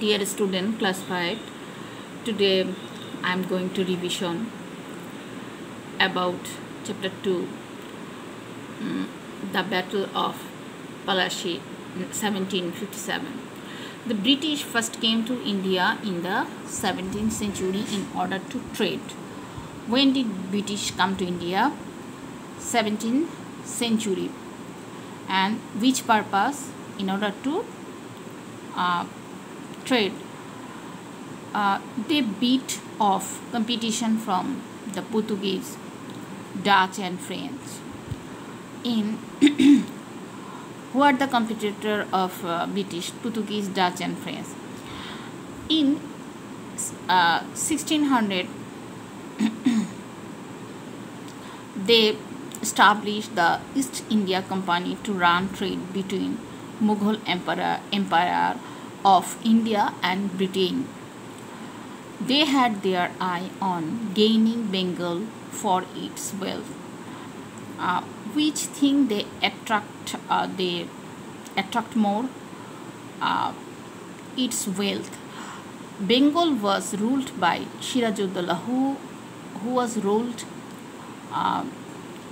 Dear student, class 5, today I am going to revision about chapter 2, the Battle of Palashi, 1757. The British first came to India in the 17th century in order to trade. When did British come to India? 17th century. And which purpose? In order to trade. They beat off competition from the Portuguese, Dutch and French. In who are the competitor of British, Portuguese, Dutch and French? In 1600, they established the East India Company to run trade between Mughal Empire of India and Britain. They had their eye on gaining Bengal for its wealth. Which thing they attract more? Its wealth. Bengal was ruled by Siraj-ud-Dowla, who was ruled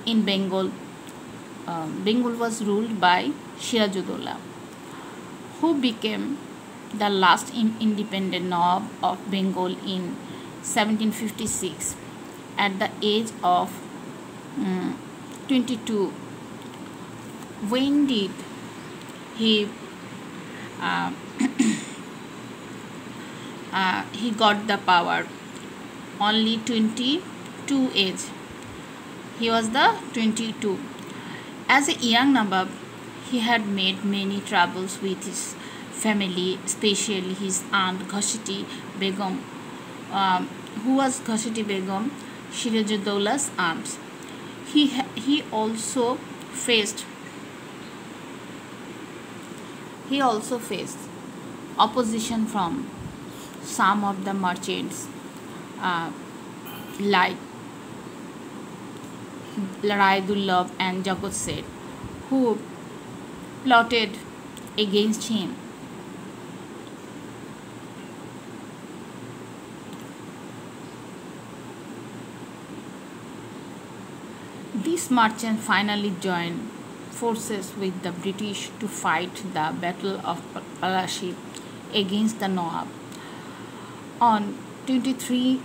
in Bengal. Bengal was ruled by Siraj-ud-Dowla, who became the last independent Nawab of Bengal in 1756 at the age of 22. When did he he got the power? Only 22 age. He was the 22. As a young Nawab, he had made many troubles with his family, especially his aunt Ghasiti Begum, who was Ghasiti Begum, Siraj-ud-Dowla's aunt. He also faced opposition from some of the merchants like Rai Dullab and Jagat Seth, who plotted against him. These merchants finally joined forces with the British to fight the Battle of Palashi against the Nawab. On 23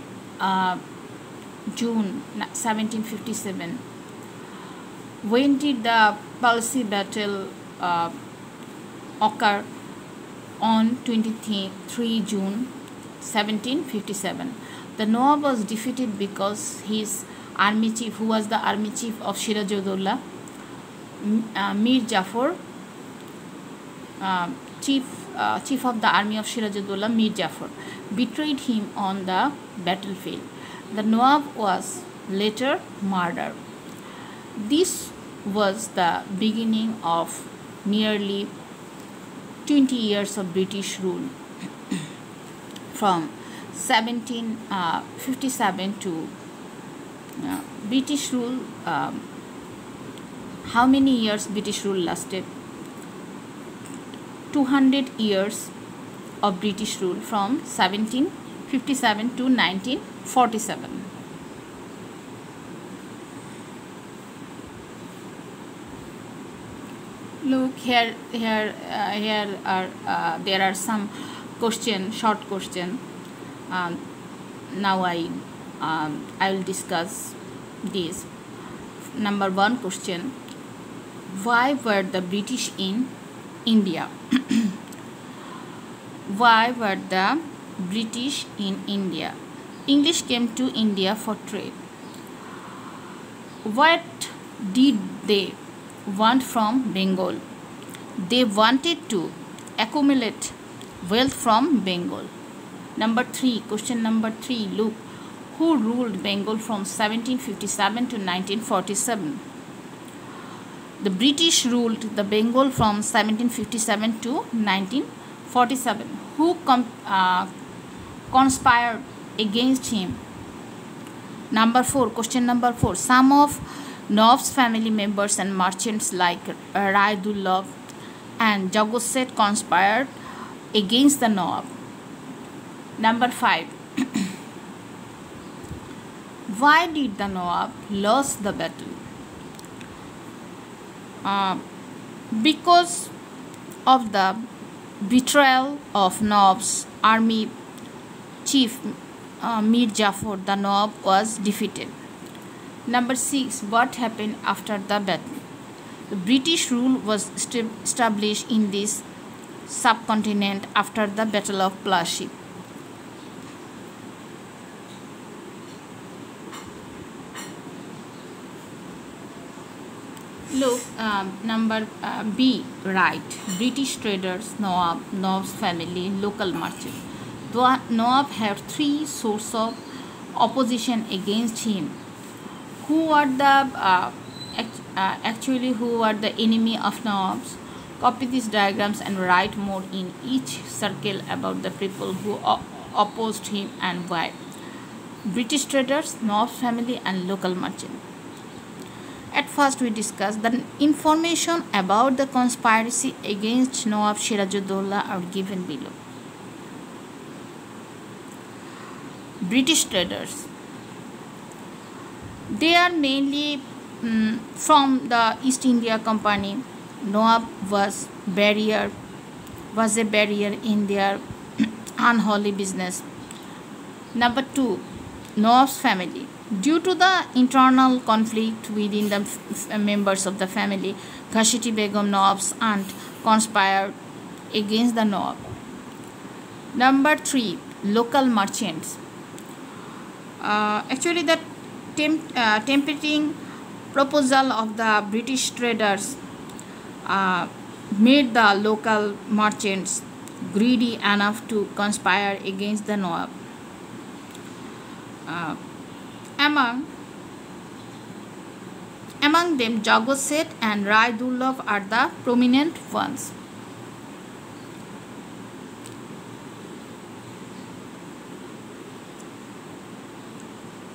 June 1757, when did the Palashi battle occur? On 23 June 1757. The Nawab was defeated because his army chief, who was the army chief of Siraj-ud-Dowla, Mir Jafar, chief of the army of Siraj-ud-Dowla, Mir Jafar, betrayed him on the battlefield. The Nawab was later murdered. This was the beginning of nearly 20 years of British rule from 1757 to British rule. How many years British rule lasted? 200 years of British rule from 1757 to 1947. Look here. There are some short question. Now I will discuss this. Number 1 question: why were the British in India? Why were the British in India? English came to India for trade. What did they want from Bengal? They wanted to accumulate wealth from Bengal. Number 3, question number 3, look, who ruled Bengal from 1757 to 1947? The British ruled the Bengal from 1757 to 1947. Who conspired against him? Number 4, question number 4, some of Nawab's family members and merchants like Rai Dullab and Jagat Seth conspired against the Nawab. Number 5. Why did the Nawab lose the battle? Because of the betrayal of Nawab's army chief Mir Jafar, the Nawab was defeated. Number 6. What happened after the battle? The British rule was established in this subcontinent after the Battle of Plassey. Look, number B, right. British traders, Nawab's family, local merchants. The Nawab had 3 sources of opposition against him. Who are the who are the enemy of Nawabs? Copy these diagrams and write more in each circle about the people who opposed him and why. British traders, Nawab's family, and local merchants. At first, we discuss the information about the conspiracy against Nawab Siraj-ud-Dowla are given below. British traders. They are mainly from the East India Company. Nawab was a barrier in their unholy business. Number 2, Nawab's family. Due to the internal conflict within the members of the family, Ghasiti Begum, Nawab's aunt, conspired against the Nawab. Number 3, local merchants. The tempting proposal of the British traders made the local merchants greedy enough to conspire against the Nawab. Among them, Jagat Seth and Rai Durlabh are the prominent ones.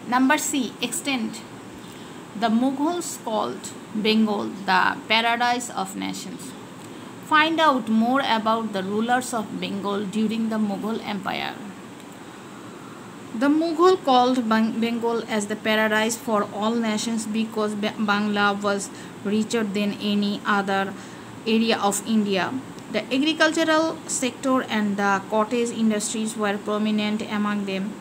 Number C, extent. The Mughals called Bengal the paradise of nations. Find out more about the rulers of Bengal during the Mughal Empire. The Mughal called Bengal as the paradise for all nations because Bangla was richer than any other area of India. The agricultural sector and the cottage industries were prominent among them.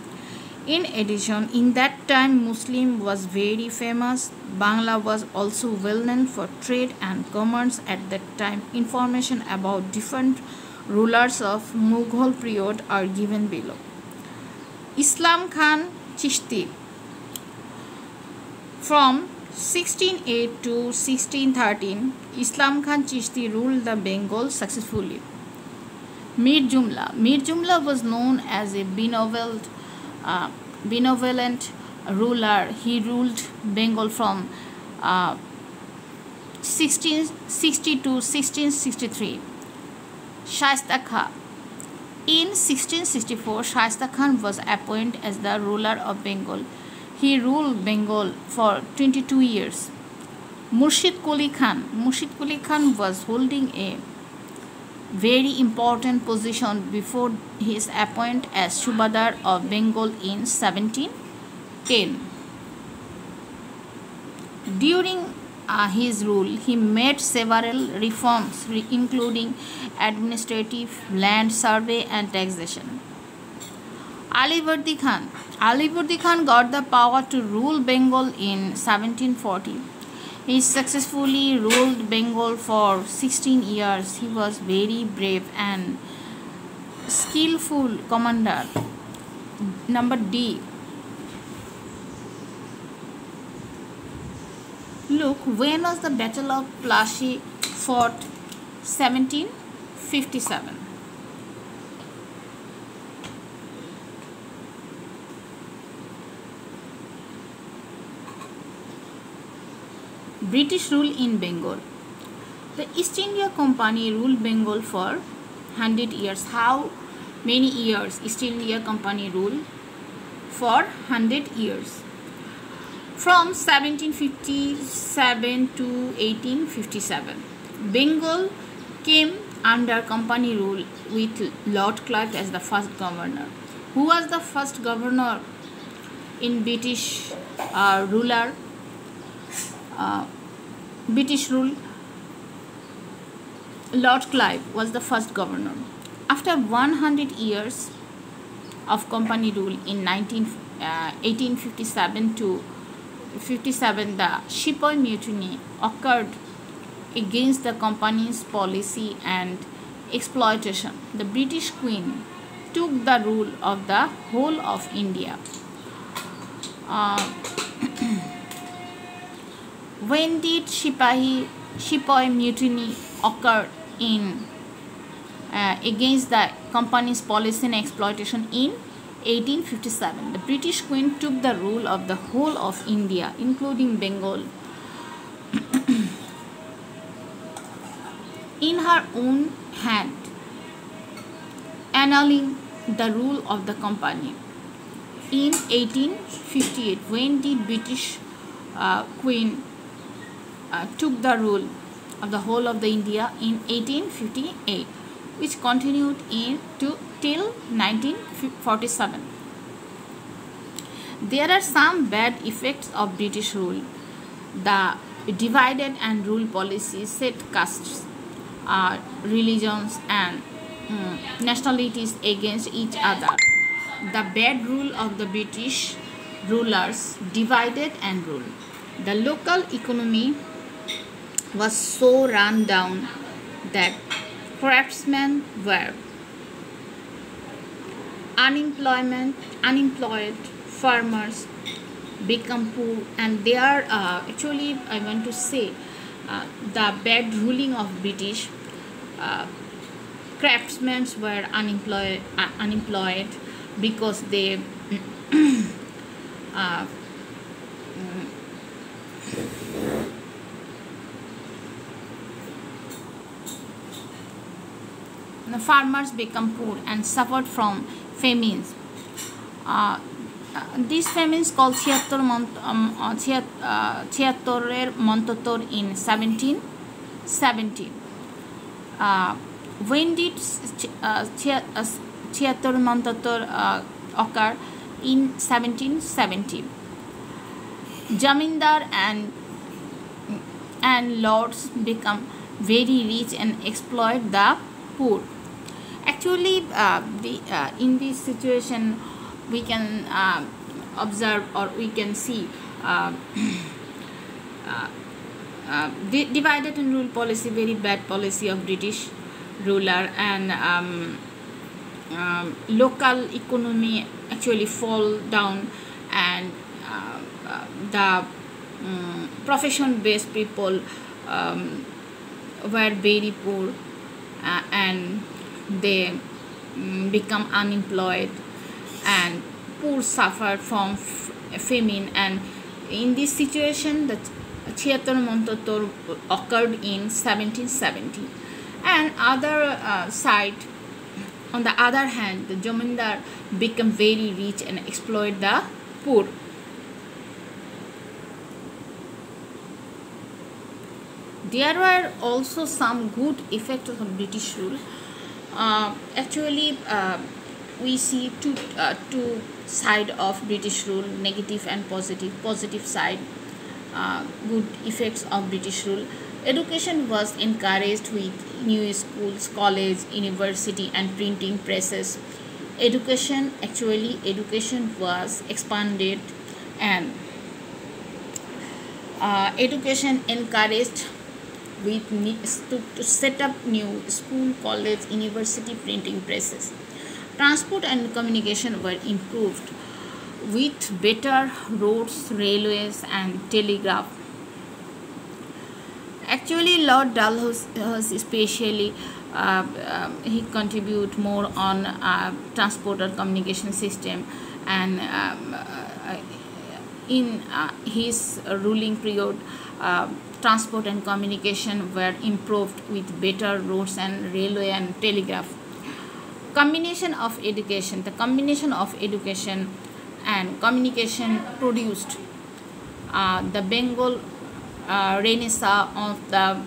In addition, in that time Muslim was very famous. Bangla was also well known for trade and commerce at that time. Information about different rulers of Mughal period are given below. Islam Khan Chishti. From 1608 to 1613, Islam Khan Chishti ruled the Bengal successfully. Mir Jumla was known as a benevolent ruler. He ruled Bengal from 1660 to 1663. Shaista Khan. In 1664, Shaista Khan was appointed as the ruler of Bengal. He ruled Bengal for 22 years. Murshid Quli Khan was holding a very important position before his appointment as Subadar of Bengal in 1710. During his rule, he made several reforms including administrative, land survey and taxation. Alivardi Khan got the power to rule Bengal in 1740. He successfully ruled Bengal for 16 years. He was very brave and skillful commander. Number D. Look, when was the Battle of Plassey fought? 1757. British rule in Bengal. The East India Company ruled Bengal for 100 years. How many years East India Company ruled? For 100 years. From 1757 to 1857. Bengal came under company rule with Lord Clark as the first governor. Who was the first governor in British ruler? British rule? Lord Clive was the first governor. After 100 years of company rule in 1857 to 57, the Sepoy Mutiny occurred against the company's policy and exploitation. The British Queen took the rule of the whole of India. Uh, when did Sepoy Mutiny occur in against the company's policy and exploitation? In 1857. The British Queen took the rule of the whole of India, including Bengal, in her own hand, annulling the rule of the company. In 1858, when the British Queen took the rule of the whole of the India in 1858, which continued till 1947. There are some bad effects of British rule. The divided and rule policy set castes, religions and nationalities against each other. The bad rule of the British rulers divided and rule. The local economy was so run down that craftsmen were unemployed, farmers become poor, and they are actually, I want to say, the bad ruling of British craftsmen were unemployed because they the farmers become poor and suffered from famines. These famines called ছিয়াত্তরের Mantar in 1770. When did ছিয়াত্তর মন্তর occur? In 1770. Jamindar and lords become very rich and exploit the poor. Actually, in this situation we can observe, or we can see divided and rule policy, very bad policy of British ruler, and local economy actually fall down, and the profession based people were very poor, and they become unemployed, and poor suffered from famine. And in this situation, the ছিয়াত্তর মন্তর occurred in 1770. And on the other hand, the Jamindar become very rich and exploit the poor. There were also some good effects of British rule. Actually, we see two side of British rule, negative and positive. Positive side, good effects of British rule. Education was encouraged with new schools, college, university and printing presses. Education was expanded, and education encouraged with to set up new school, college, university, printing presses. Transport and communication were improved with better roads, railways and telegraph. Actually, Lord Dalhousie especially he contribute more on transport or communication system, and in his ruling period, transport and communication were improved with better roads and railway and telegraph. Combination of education. The combination of education and communication produced the Bengal Renaissance of the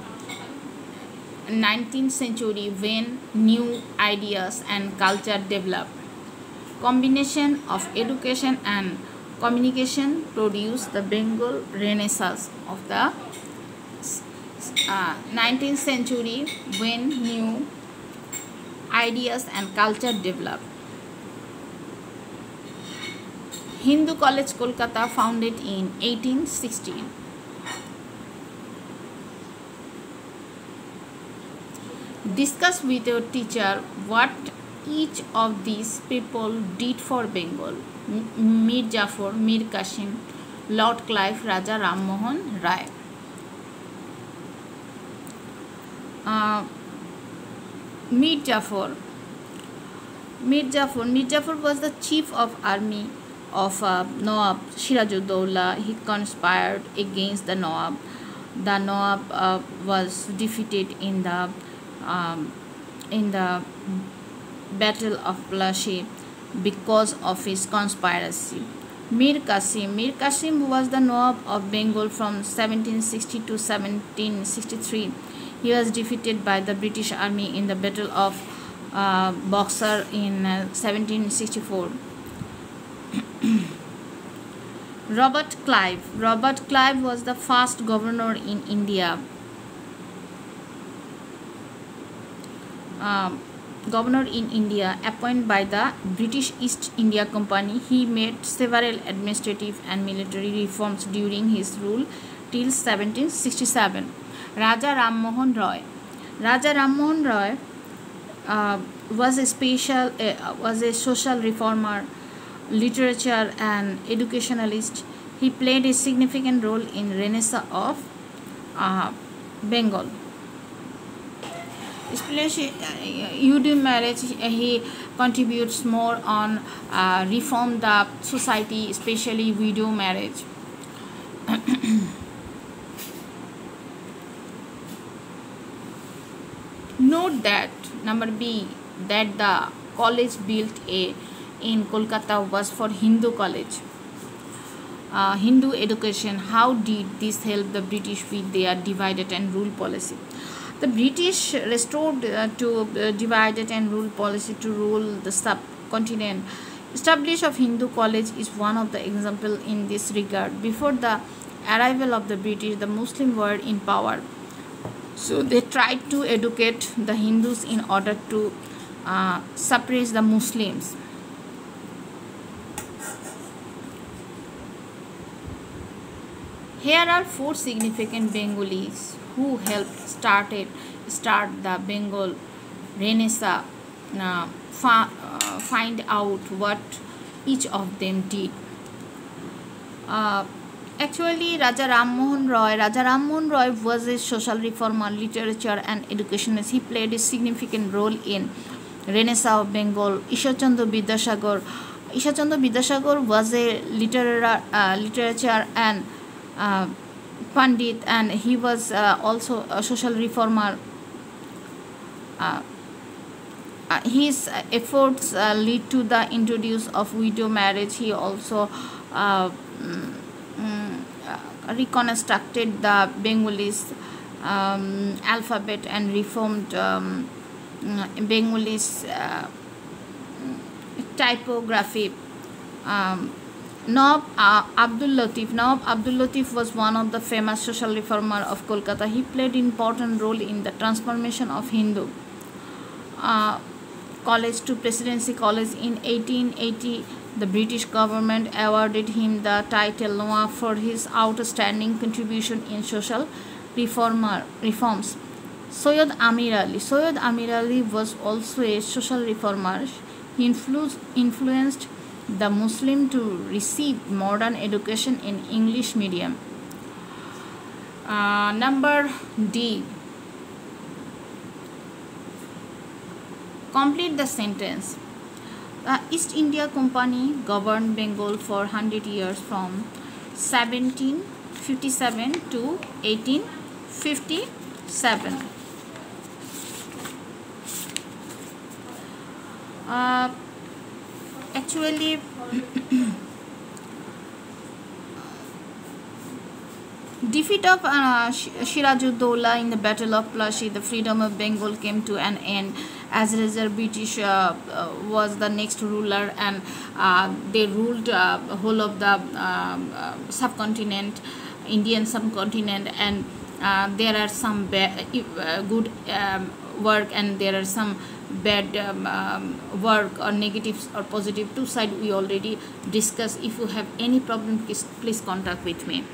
19th century, when new ideas and culture developed. combination of education and communication produced the Bengal Renaissance of the 19th century, when new ideas and culture developed. Hindu College Kolkata, founded in 1816. Discuss with your teacher what each of these people did for Bengal. Mir Jafar, Mir Qasim, Lord Clive, Raja Ram Mohan Rai. Mir Jafar was the chief of army of Nawab Sirajuddaulah. He conspired against the Nawab. The Nawab was defeated in the Battle of Plassey because of his conspiracy. Mir Qasim was the Nawab of Bengal from 1760 to 1763. He was defeated by the British Army in the Battle of Buxar in 1764. Robert Clive was the first governor in India. Appointed by the British East India Company. He made several administrative and military reforms during his rule till 1767. Raja Ram Mohan Roy was a social reformer, literature and educationalist. He played a significant role in Renaissance of Bengal. Especially Udum marriage, he contributes more on reform the society, especially widow marriage. Note that number B, that the college built in Kolkata was for Hindu college. Hindu education. How did this help the British with their divided and rule policy? The British restored to divided and rule policy to rule the subcontinent. Establishment of Hindu college is one of the examples in this regard. Before the arrival of the British, the Muslims were in power. So they tried to educate the Hindus in order to suppress the Muslims. Here are 4 significant Bengalis who helped start the Bengal Renaissance. Find out what each of them did. Actually, Raja Ram Mohan Roy was a social reformer, literature and educationist. He played a significant role in Renaissance of Bengal. Ishwar Chandra Vidyasagar was a literature and Pandit, and he was also a social reformer. His efforts lead to the introduction of widow marriage. He also reconstructed the Bengalese alphabet and reformed Bengalese typography. Nawab Abdul Latif was one of the famous social reformers of Kolkata. He played an important role in the transformation of Hindu college to Presidency College. In 1880, the British government awarded him the title Nawab for his outstanding contribution in social reforms. Soyod Amir Ali was also a social reformer. He influenced the Muslim to receive modern education in English medium. Number D. Complete the sentence. The East India Company governed Bengal for 100 years from 1757 to 1857. Actually, defeat of Sirajuddaulah in the Battle of Plassey, the freedom of Bengal came to an end, as a result British was the next ruler, and they ruled whole of the subcontinent, Indian subcontinent, and there are some good work, and there are some bad work or negatives or positive two side we already discussed. If you have any problem, please contact with me.